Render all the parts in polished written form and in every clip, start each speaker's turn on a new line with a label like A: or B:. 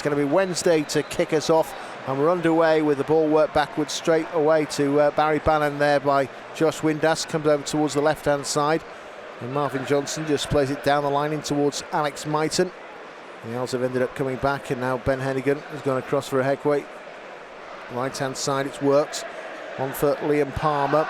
A: It's going to be Wednesday to kick us off, and we're underway with the ball work backwards straight away to Barry Bannon there by Josh Windass. Comes over towards the left-hand side, and Marvin Johnson just plays it down the line in towards Alex Myton. The Owls have ended up coming back, and now Ben Hennigan has gone across for a headway. Right-hand side, it's worked. On for Liam Palmer.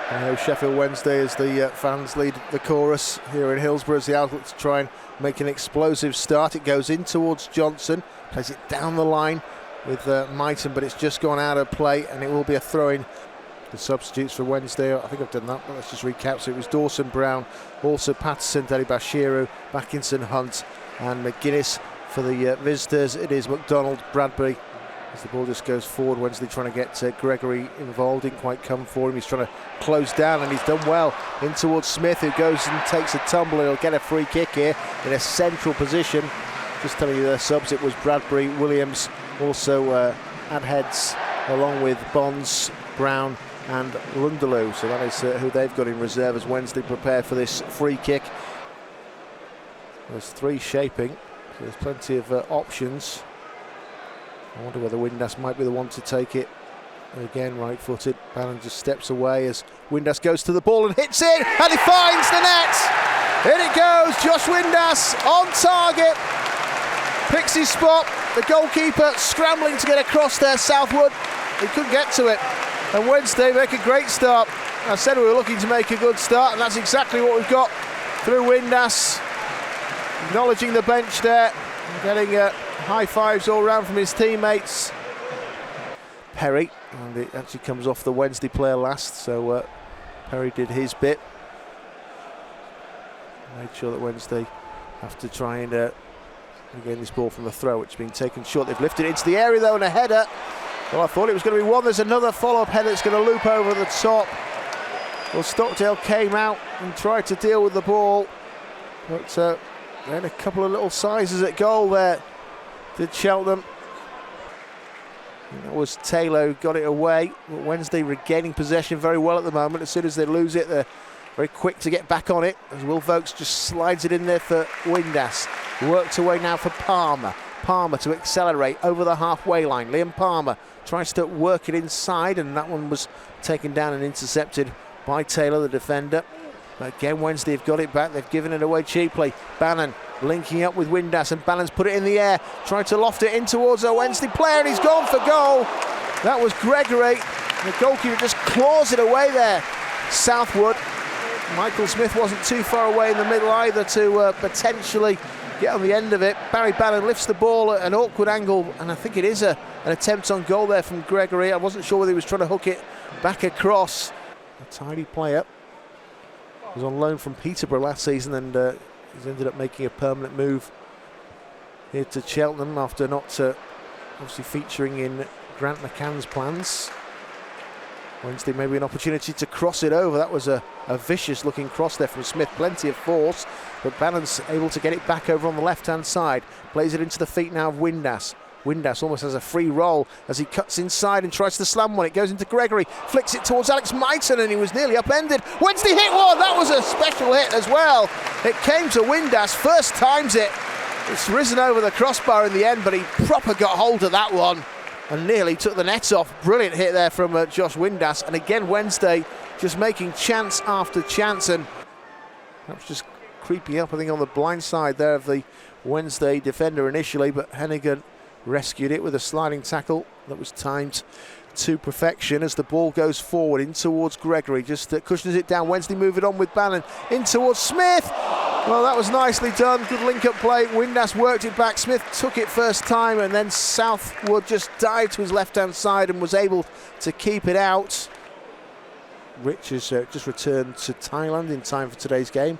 A: I know Sheffield Wednesday as the fans lead the chorus here in Hillsborough as the Owls look to try and make an explosive start. It goes in towards Johnson, plays it down the line with Myton, but it's just gone out of play, and it will be a throw-in. The substitutes for Wednesday, I think I've done that, but let's just recap. So it was Dawson Brown, also Patterson, Deli Bashiru, Mackinson, Hunt and McGuinness. For the visitors, it is McDonald, Bradbury. As the ball just goes forward, Wednesday trying to get Gregory involved. Didn't quite come for him. He's trying to close down, and he's done well in towards Smith, who goes and takes a tumble. He'll get a free kick here in a central position. Just telling you their subs, it was Bradbury, Williams, also Adheads, along with Bonds, Brown and Lunderloo. So that is who they've got in reserve as Wednesday prepare for this free kick. There's three shaping, so there's plenty of options. I wonder whether Windass might be the one to take it. And again, right-footed. Bannon just steps away as Windass goes to the ball and hits it, and he finds the net. In it goes, Josh Windass on target. Picks his spot. The goalkeeper scrambling to get across there, Southwood. He couldn't get to it. And Wednesday make a great start. I said we were looking to make a good start, and that's exactly what we've got through Windass. Acknowledging the bench there, getting high fives all round from his teammates. Perry, and it actually comes off the Wednesday player last, so Perry did his bit. Made sure that Wednesday have to try and regain this ball from the throw, which has been taken short. They've lifted it into the area though, and a header. Well, I thought it was going to be one. There's another follow-up header that's going to loop over the top. Well, Stockdale came out and tried to deal with the ball, but they had a couple of little sizes at goal there, did Cheltenham. And that was Taylor who got it away. But Wednesday regaining possession very well at the moment. As soon as they lose it, they're very quick to get back on it, as Will Vokes just slides it in there for Windass. Worked away now for Palmer. Palmer to accelerate over the halfway line. Liam Palmer tries to work it inside, and that one was taken down and intercepted by Taylor, the defender. But again, Wednesday have got it back. They've given it away cheaply. Bannon linking up with Windass, and Bannon's put it in the air, tried to loft it in towards a Wednesday player, and he's gone for goal. That was Gregory. The goalkeeper just claws it away there. Southwood. Michael Smith wasn't too far away in the middle either to potentially get on the end of it. Barry Bannon lifts the ball at an awkward angle, and I think it is an attempt on goal there from Gregory. I wasn't sure whether he was trying to hook it back across. A tidy player. He was on loan from Peterborough last season, and he's ended up making a permanent move here to Cheltenham after not obviously featuring in Grant McCann's plans. Wednesday maybe an opportunity to cross it over. That was a vicious looking cross there from Smith, plenty of force, but Bannon's able to get it back over on the left hand side. Plays it into the feet now of Windass. Windass almost has a free roll as he cuts inside and tries to slam one. It goes into Gregory, flicks it towards Alex Myton, and he was nearly upended. Wednesday hit one. That was a special hit as well. It came to Windass, first times it. It's risen over the crossbar in the end, but he proper got hold of that one and nearly took the net off. Brilliant hit there from Josh Windass. And again, Wednesday just making chance after chance, and perhaps just creeping up, I think, on the blind side there of the Wednesday defender initially, but Hennigan rescued it with a sliding tackle that was timed to perfection as the ball goes forward in towards Gregory, just cushions it down. Wednesday move it on with Bannon in towards Smith. Well, that was nicely done, good link-up play. Windass worked it back, Smith took it first time, and then Southwood just dived to his left-hand side and was able to keep it out. Rich has just returned to Thailand in time for today's game.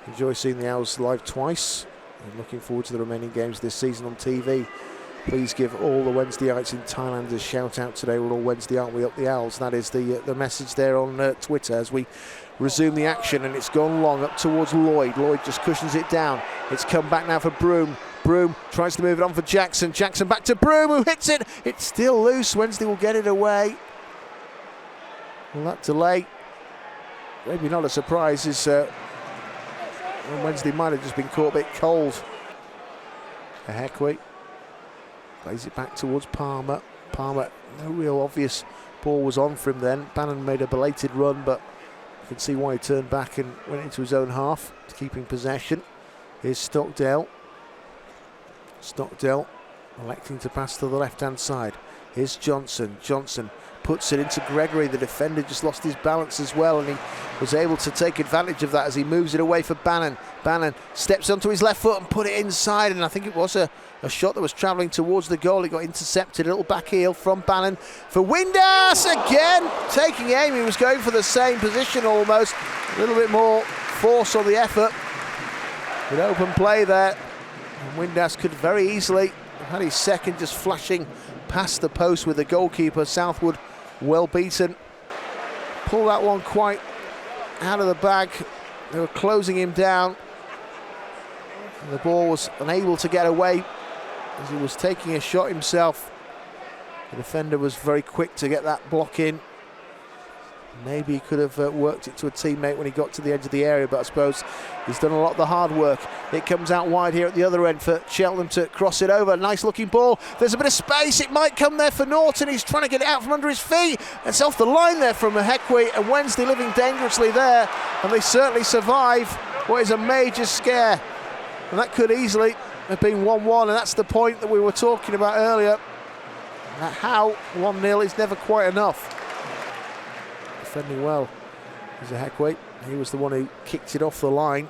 A: Enjoy seeing the Owls live twice, and looking forward to the remaining games this season on TV. Please give all the Wednesdayites in Thailand a shout out today. We're all Wednesday, aren't we, up the Owls? That is the message there on Twitter as we resume the action, and it's gone long up towards Lloyd. Lloyd just cushions it down. It's come back now for Broom. Broom tries to move it on for Jackson. Jackson back to Broom, who hits it. It's still loose. Wednesday will get it away. Well, that delay, maybe not a surprise, is Wednesday might have just been caught a bit cold. Ehekwe plays it back towards Palmer. Palmer, no real obvious ball was on for him then. Bannon made a belated run, but you can see why he turned back and went into his own half, keeping possession. Here's Stockdale. Stockdale electing to pass to the left-hand side. Here's Johnson. Johnson puts it into Gregory. The defender just lost his balance as well, and he was able to take advantage of that as he moves it away for Bannon. Bannon steps onto his left foot and put it inside, and I think it was a shot that was travelling towards the goal. It got intercepted. A little back heel from Bannon for Windass again, taking aim. He was going for the same position almost. A little bit more force on the effort. An open play there. And Windass could very easily have had his second, just flashing past the post with the goalkeeper. Southwood well beaten. Pull that one quite out of the bag. They were closing him down. And the ball was unable to get away as he was taking a shot himself. The defender was very quick to get that block in. Maybe he could have worked it to a teammate when he got to the edge of the area, but I suppose he's done a lot of the hard work. It comes out wide here at the other end for Cheltenham to cross it over. Nice looking ball. There's a bit of space. It might come there for Norton. He's trying to get it out from under his feet. It's off the line there from Ehekwe, and Wednesday living dangerously there, and they certainly survive what is a major scare. And that could easily have been 1-1, and that's the point that we were talking about earlier. How 1-0 is never quite enough. Defending well is Ehekwe. He was the one who kicked it off the line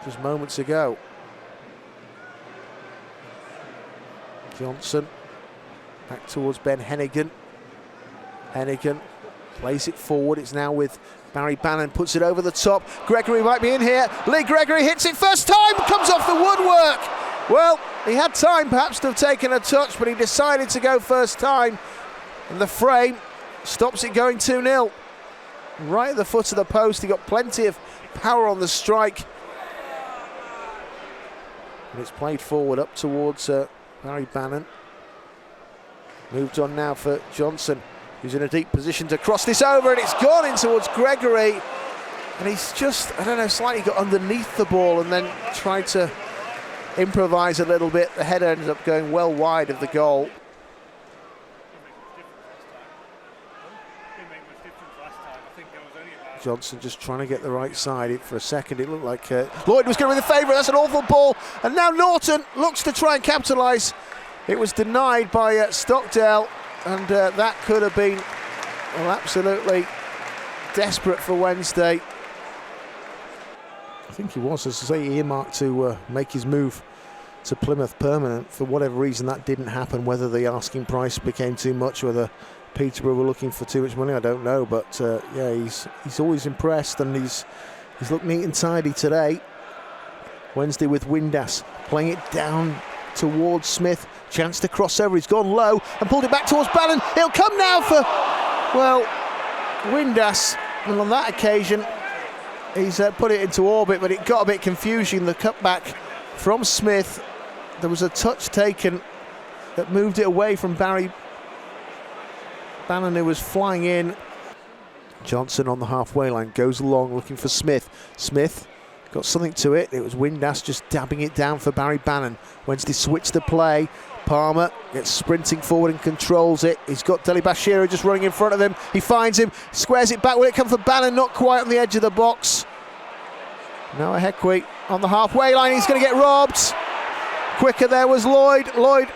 A: just moments ago. Johnson back towards Ben Hennigan. Hennigan plays it forward. It's now with Barry Bannon, puts it over the top. Gregory might be in here. Lee Gregory hits it first time, comes off the woodwork. Well, he had time perhaps to have taken a touch, but he decided to go first time, and the frame stops it going 2-0. Right at the foot of the post. He got plenty of power on the strike. And it's played forward up towards Barry Bannon. Moved on now for Johnson, who's in a deep position to cross this over, and it's gone in towards Gregory. And he's just, I don't know, slightly got underneath the ball and then tried to improvise a little bit. The header ended up going well wide of the goal. Johnson just trying to get the right side. For a second it looked like Lloyd was going to be the favourite. That's an awful ball, and now Norton looks to try and capitalise. It was denied by Stockdale, and that could have been, well, absolutely desperate for Wednesday. I think he was, as I say, earmarked to make his move to Plymouth permanent. For whatever reason that didn't happen, whether the asking price became too much, whether Peterborough were looking for too much money, I don't know, but yeah, he's always impressed, and he's looked neat and tidy today. Wednesday with Windass playing it down towards Smith. Chance to cross over. He's gone low and pulled it back towards Bannon. He'll come now for, well, Windass. And on that occasion, he's put it into orbit, but it got a bit confusing. The cutback from Smith. There was a touch taken that moved it away from Barry Bannon, who was flying in. Johnson on the halfway line goes along looking for Smith. Smith got something to it. It was Windass just dabbing it down for Barry Bannon. Wednesday switched the play. Palmer gets sprinting forward and controls it. He's got Delibashira just running in front of him. He finds him, squares it back. Will it come for Bannon? Not quite on the edge of the box. Now Ehekwe on the halfway line. He's going to get robbed. Quicker there was Lloyd. Lloyd,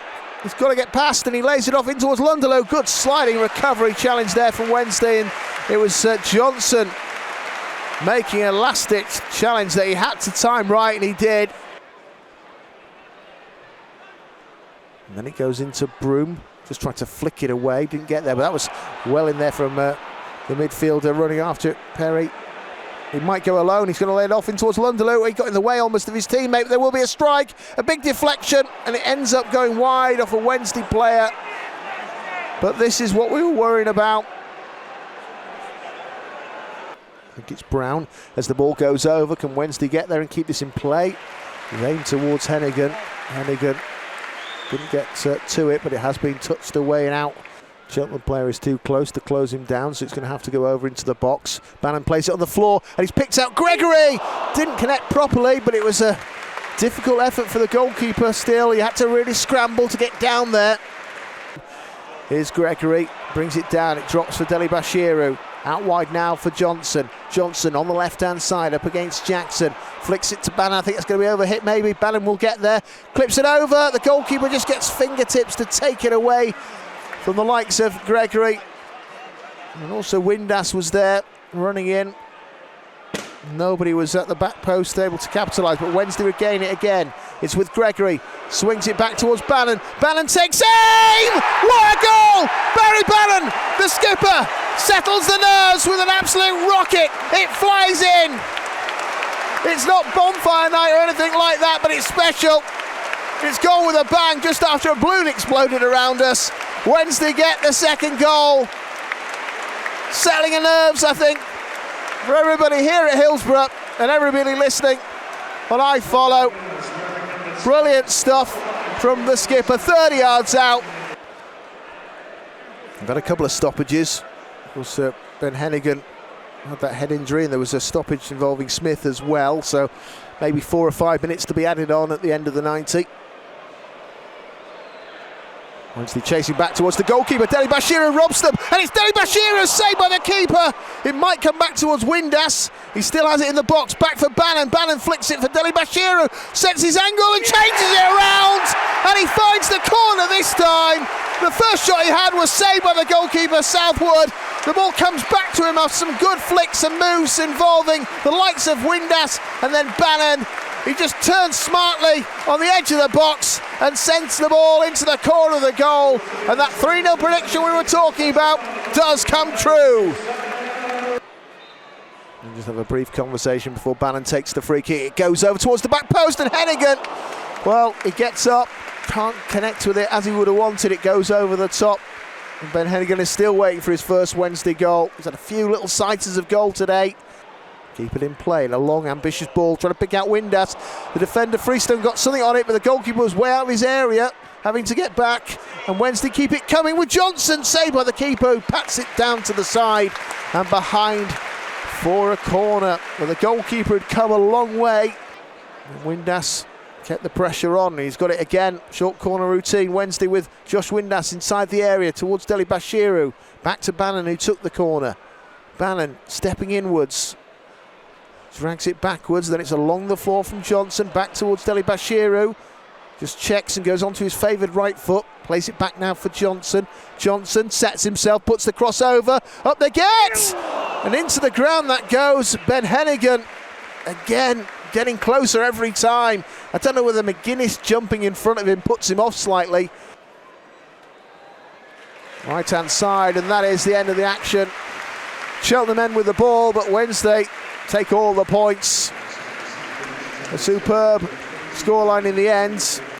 A: he's got to get past, and he lays it off in towards Lunderlow. Good sliding recovery challenge there from Wednesday, and it was Johnson making a last-ditch challenge that he had to time right, and he did. And then it goes into Broom, just tried to flick it away, didn't get there, but that was well in there from the midfielder running after it, Perry. He might go alone. He's going to lay it off in towards Lunderlow. He got in the way almost of his teammate, but there will be a strike, a big deflection, and it ends up going wide off a Wednesday player. But this is what we were worrying about. I think it's Brown as the ball goes over. Can Wednesday get there and keep this in play? Aim towards Hennigan. Hennigan didn't get to it, but it has been touched away and out. Cheltenham player is too close to close him down, so it's going to have to go over into the box. Bannon plays it on the floor, and he's picked out Gregory. Didn't connect properly, but it was a Difficult effort for the goalkeeper still. He had to really scramble to get down there. Here's Gregory, brings it down, it drops for Deli Bashiru. Out wide now for Johnson. Johnson on the left-hand side up against Jackson. Flicks it to Bannon. I think it's going to be overhit maybe. Bannon will get there. Clips it over. The goalkeeper just gets fingertips to take it away from the likes of Gregory. And also Windass was there running in. Nobody was at the back post able to capitalise, but Wednesday regain it again. It's with Gregory, swings it back towards Bannon. Bannon takes aim! What a goal! Barry Bannon, the skipper, settles the nerves with an absolute rocket. It flies in. It's not bonfire night or anything like that, but it's special. It's gone with a bang just after a balloon exploded around us. Wednesday get the second goal. Settling the nerves, I think, for everybody here at Hillsborough and everybody listening on I Follow. Brilliant stuff from the skipper, 30 yards out. We've had a couple of stoppages. Of course, Ben Hennigan had that head injury, and there was a stoppage involving Smith as well, so maybe 4 or 5 minutes to be added on at the end of the 90. Wednesday chasing back towards the goalkeeper. Deli Bashiru robs them, and it's Deli Bashiru saved by the keeper. It might come back towards Windass. He still has it in the box. Back for Bannon. Bannon flicks it for Deli Bashiru. Sets his angle and changes it around, and he finds the corner this time. The first shot he had was saved by the goalkeeper, Southwood. The ball comes back to him after some good flicks and moves involving the likes of Windass and then Bannon. He just turns smartly on the edge of the box and sends the ball into the corner of the goal. And that 3-0 prediction we were talking about does come true. We'll just have a brief conversation before Bannon takes the free kick. It goes over towards the back post, and Hennigan, well, he gets up, can't connect with it as he would have wanted. It goes over the top. And Ben Hennigan is still waiting for his first Wednesday goal. He's had a few little sightings of goal today. Keep it in play, and a long, ambitious ball, trying to pick out Windass. The defender, Freestone, got something on it, but the goalkeeper was way out of his area, having to get back. And Wednesday keep it coming with Johnson, saved by the keeper, who pats it down to the side and behind for a corner. But the goalkeeper had come a long way. And Windass kept the pressure on. He's got it again. Short corner routine. Wednesday with Josh Windass inside the area towards Deli Bashiru. Back to Bannon, who took the corner. Bannon stepping inwards. Drags it backwards, then it's along the floor from Johnson, back towards Deli Bashiru. Just checks and goes onto his favoured right foot. Plays it back now for Johnson. Johnson sets himself, puts the crossover. Up they get! And into the ground that goes. Ben Hennigan, again, getting closer every time. I don't know whether McGuinness jumping in front of him puts him off slightly. Right-hand side, and that is the end of the action. Cheltenham end with the ball, but Wednesday take all the points. A superb scoreline in the end.